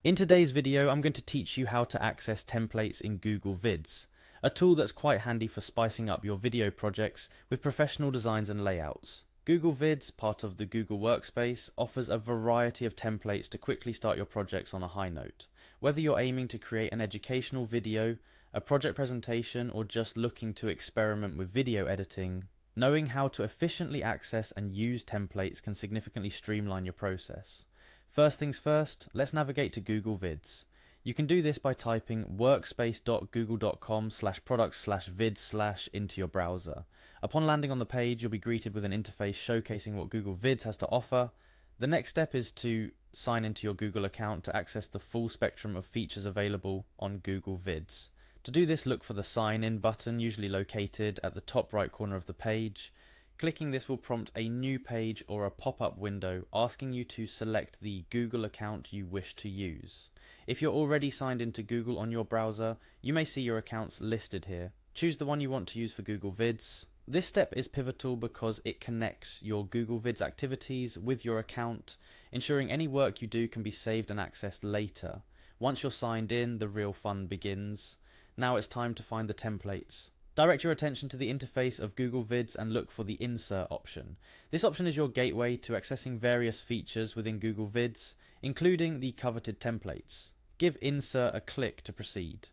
In today's video, I'm going to teach you how to access templates in Google Vids, a tool that's quite handy for spicing up your video projects with professional designs and layouts. Google Vids, part of the Google Workspace, offers a variety of templates to quickly start your projects on a high note. Whether you're aiming to create an educational video, a project presentation, or just looking to experiment with video editing, knowing how to efficiently access and use templates can significantly streamline your process. First things first, let's navigate to Google Vids. You can do this by typing workspace.google.com/products/vids/ into your browser. Upon landing on the page, you'll be greeted with an interface showcasing what Google Vids has to offer. The next step is to sign into your Google account to access the full spectrum of features available on Google Vids. To do this, look for the Sign In button, usually located at the top right corner of the page. Clicking this will prompt a new page or a pop-up window asking you to select the Google account you wish to use. If you're already signed into Google on your browser, you may see your accounts listed here. Choose the one you want to use for Google Vids. This step is pivotal because it connects your Google Vids activities with your account, ensuring any work you do can be saved and accessed later. Once you're signed in, the real fun begins. Now it's time to find the templates. Direct your attention to the interface of Google Vids and look for the Insert option. This option is your gateway to accessing various features within Google Vids, including the coveted templates. Give Insert a click to proceed.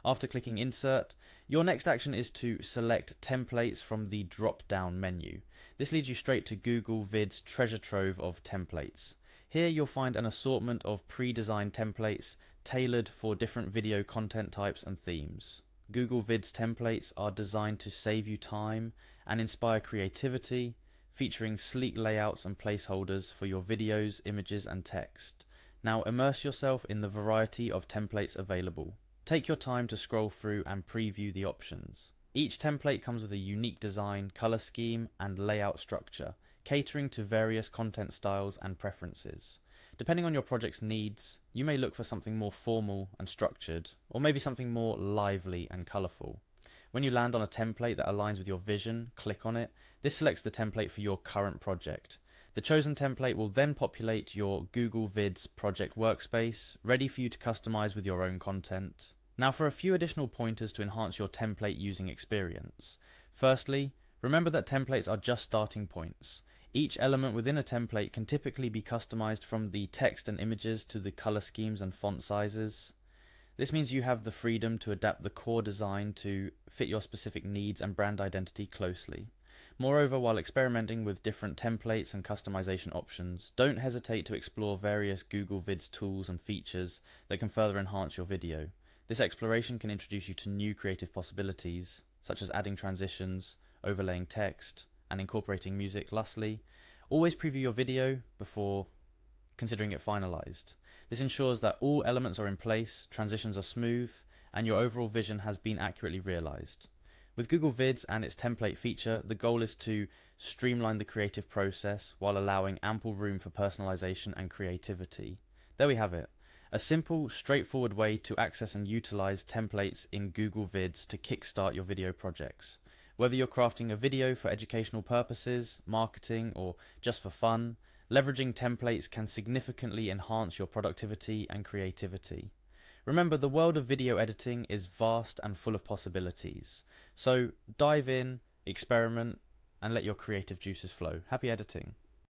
After clicking Insert, your next action is to select Templates from the drop-down menu. This leads you straight to Google Vids' treasure trove of templates. Here you'll find an assortment of pre-designed templates tailored for different video content types and themes. Google Vids templates are designed to save you time and inspire creativity, featuring sleek layouts and placeholders for your videos, images, and text. Now immerse yourself in the variety of templates available. Take your time to scroll through and preview the options. Each template comes with a unique design, color scheme, and layout structure, catering to various content styles and preferences. Depending on your project's needs, you may look for something more formal and structured, or maybe something more lively and colourful. When you land on a template that aligns with your vision, click on it. This selects the template for your current project. The chosen template will then populate your Google Vids project workspace, ready for you to customize with your own content. Now for a few additional pointers to enhance your template using experience. Firstly, remember that templates are just starting points. Each element within a template can typically be customized from the text and images to the color schemes and font sizes. This means you have the freedom to adapt the core design to fit your specific needs and brand identity closely. Moreover, while experimenting with different templates and customization options, don't hesitate to explore various Google Vids tools and features that can further enhance your video. This exploration can introduce you to new creative possibilities, such as adding transitions, overlaying text, and incorporating music. Lastly, always preview your video before considering it finalized. This ensures that all elements are in place, transitions are smooth, and your overall vision has been accurately realized. With Google Vids and its template feature, the goal is to streamline the creative process while allowing ample room for personalization and creativity. There we have it. A simple, straightforward way to access and utilize templates in Google Vids to kickstart your video projects. Whether you're crafting a video for educational purposes, marketing, or just for fun, leveraging templates can significantly enhance your productivity and creativity. Remember, the world of video editing is vast and full of possibilities. So dive in, experiment, and let your creative juices flow. Happy editing.